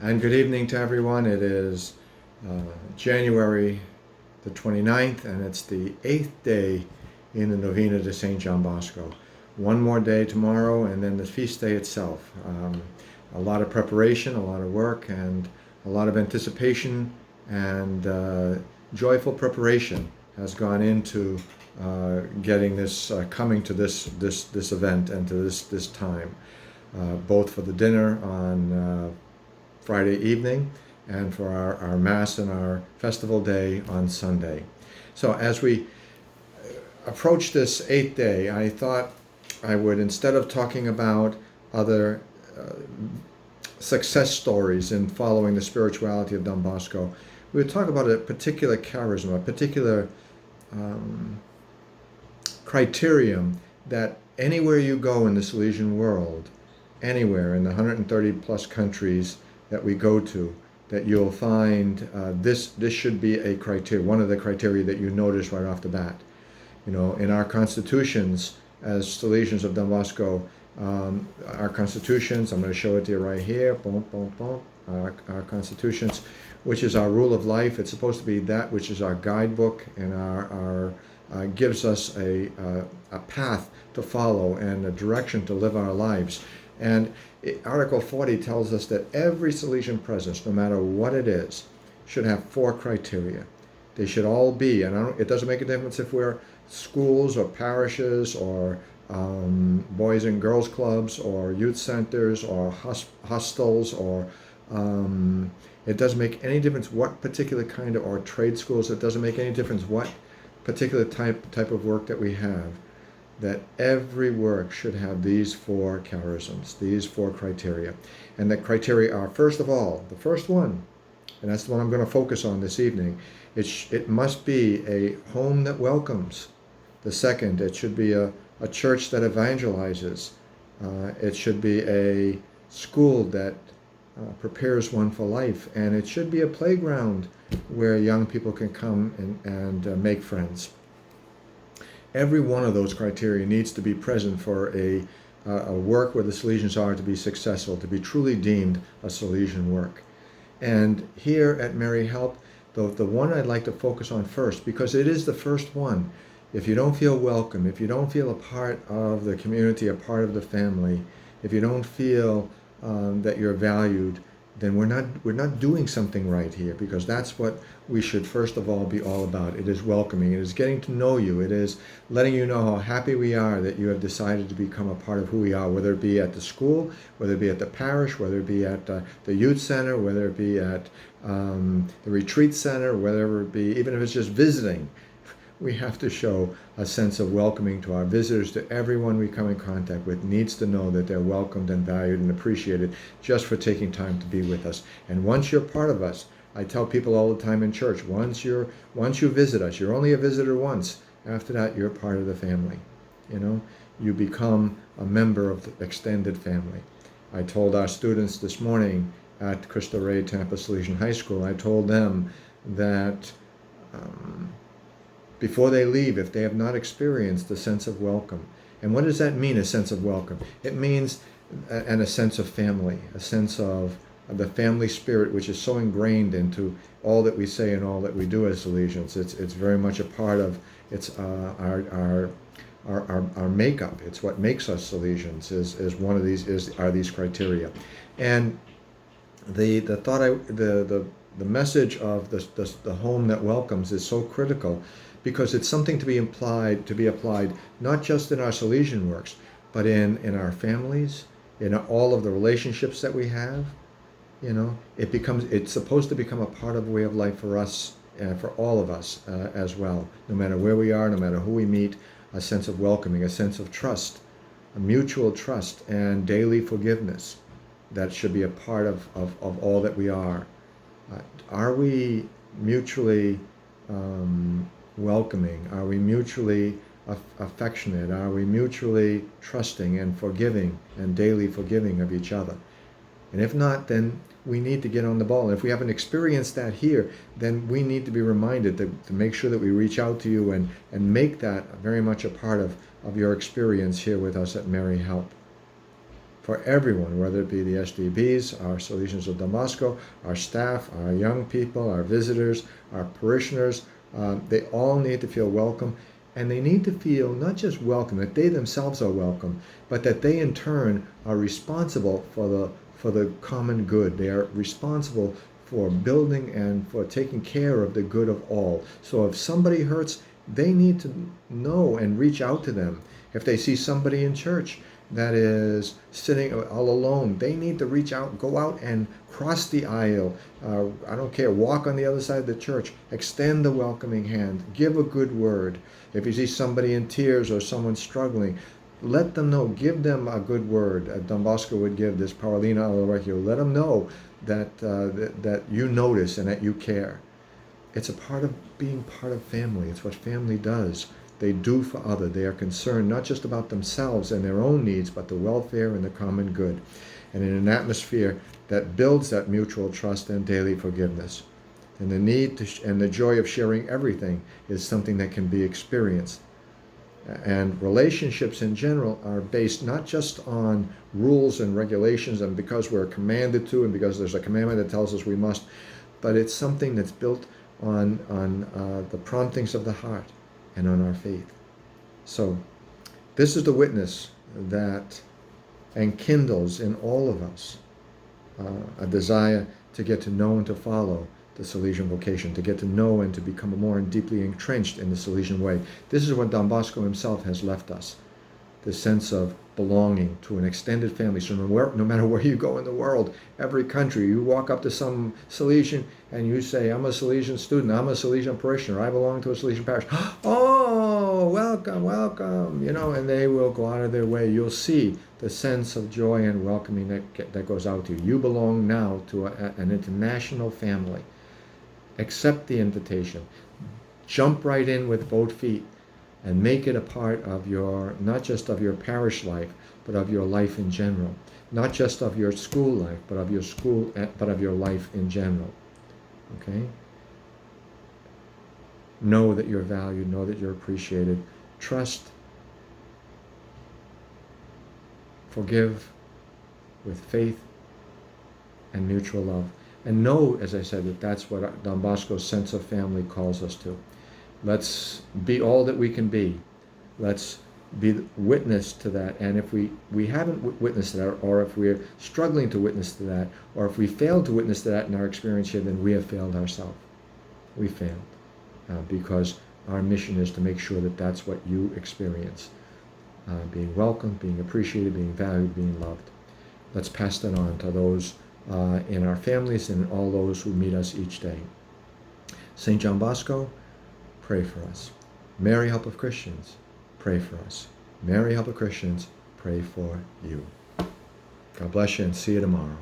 And good evening to everyone. It is January the 29th, and it's the 8th day in the Novena to St. John Bosco. One more day tomorrow, and then the feast day itself. A lot of preparation, a lot of work, and a lot of anticipation and joyful preparation has gone into getting this, coming to this event and to this time, both for the dinner on Friday evening and for our Mass and our festival day on Sunday. So as we approach this 8th day, I thought I would, instead of talking about other success stories in following the spirituality of Don Bosco, we would talk about a particular charism, a particular criterion that anywhere you go in the Salesian world, anywhere in the 130 plus countries that we go to, that you'll find this should be a criteria, one of the criteria that you notice right off the bat. You know, in our constitutions as Salesians of Don Bosco, our constitutions, I'm going to show it to you right here, boom, boom, boom, our constitutions, which is our rule of life. It's supposed to be that which is our guidebook and our gives us a path to follow and a direction to live our lives. And Article 40 tells us that every Salesian presence, no matter what it is, should have 4 criteria. They should all be, and it doesn't make a difference if we're schools or parishes or boys and girls clubs or youth centers or hostels, or it doesn't make any difference what particular kind of, or trade schools. It doesn't make any difference what particular type of work that we have, that every work should have these 4 charisms, these 4 criteria. And the criteria are, first of all, the first one, and that's the one I'm going to focus on this evening, it must be a home that welcomes. The second, it should be a church that evangelizes. It should be a school that prepares one for life. And it should be a playground where young people can come and make friends. Every one of those criteria needs to be present for a work where the Salesians are to be successful, to be truly deemed a Salesian work. And here at Mary Help, the one I'd like to focus on first, because it is the first one. If you don't feel welcome, if you don't feel a part of the community, a part of the family, if you don't feel that you're valued, then we're not doing something right here, because that's what we should first of all be all about. It is welcoming. It is getting to know you. It is letting you know how happy we are that you have decided to become a part of who we are, whether it be at the school, whether it be at the parish, whether it be at the youth center, whether it be at the retreat center, whether it be, even if it's just visiting. We have to show a sense of welcoming to our visitors, to everyone we come in contact with needs to know that they're welcomed and valued and appreciated just for taking time to be with us. And once you're part of us, I tell people all the time in church, once you visit us, you're only a visitor once. After that, you're part of the family. You know, you become a member of the extended family. I told our students this morning at Cristo Rey Tampa Salesian High School, I told them that before they leave, if they have not experienced a sense of welcome. And what does that mean, a sense of welcome? It means and a sense of family, a sense of the family spirit, which is so ingrained into all that we say and all that we do as Salesians. It's very much a part of our makeup. It's what makes us Salesians. Is one of these are these criteria, and the message of the home that welcomes is so critical, because it's something to be applied not just in our Salesian works, but in our families, in all of the relationships that we have. You know, it's supposed to become a part of the way of life for us, for all of us as well, no matter where we are, no matter who we meet. A sense of welcoming, a sense of trust, a mutual trust, and daily forgiveness. That should be a part of all that we are. Are we mutually welcoming? Are we mutually affectionate? Are we mutually trusting and forgiving and daily forgiving of each other? And if not, then we need to get on the ball. And if we haven't experienced that here, then we need to be reminded to make sure that we reach out to you and make that very much a part of your experience here with us at Mary Help. for everyone, whether it be the SDBs, our Salesians of Don Bosco, our staff, our young people, our visitors, our parishioners. They all need to feel welcome, and they need to feel not just welcome, that they themselves are welcome, but that they in turn are responsible for the common good. They are responsible for building and for taking care of the good of all. So if somebody hurts, they need to know and reach out to them. If they see somebody in church that is sitting all alone, they need to reach out, go out and cross the aisle. I don't care, walk on the other side of the church, extend the welcoming hand, give a good word. If you see somebody in tears or someone struggling, let them know, give them a good word. Don Bosco would give this Paulina Alvarez, let them know that, that you notice and that you care. It's a part of being part of family. It's what family does. They do for others. They are concerned not just about themselves and their own needs, but the welfare and the common good. And in an atmosphere that builds that mutual trust and daily forgiveness. And the need to and the joy of sharing everything is something that can be experienced. And relationships in general are based not just on rules and regulations and because we're commanded to and because there's a commandment that tells us we must, but it's something that's built on the promptings of the heart and on our faith. So this is the witness that enkindles in all of us a desire to get to know and to follow the Salesian vocation, to get to know and to become more and deeply entrenched in the Salesian way. This is what Don Bosco himself has left us, the sense of belonging to an extended family. So no matter where you go in the world, every country, you walk up to some Salesian and you say, I'm a Salesian student, I'm a Salesian parishioner, I belong to a Salesian parish. Oh, welcome, welcome, and they will go out of their way. You'll see the sense of joy and welcoming that goes out to you. You belong now to an international family. Accept the invitation. Jump right in with both feet and make it a part of your, not just of your parish life, but of your life in general. Not just of your school life, but of your life in general. Okay? Know that you're valued, know that you're appreciated. Trust. Forgive with faith and mutual love. And know, as I said, that that's what Don Bosco's sense of family calls us to. Let's be all that we can be. Let's be witness to that. And if we haven't witnessed to that, or if we're struggling to witness to that, or if we fail to witness to that in our experience here, then we have failed ourselves. We failed. Because our mission is to make sure that that's what you experience. Being welcomed, being appreciated, being valued, being loved. Let's pass that on to those in our families and all those who meet us each day. St. John Bosco, pray for us. Mary, Help of Christians, pray for us. Mary, Help of Christians, pray for you. God bless you and see you tomorrow.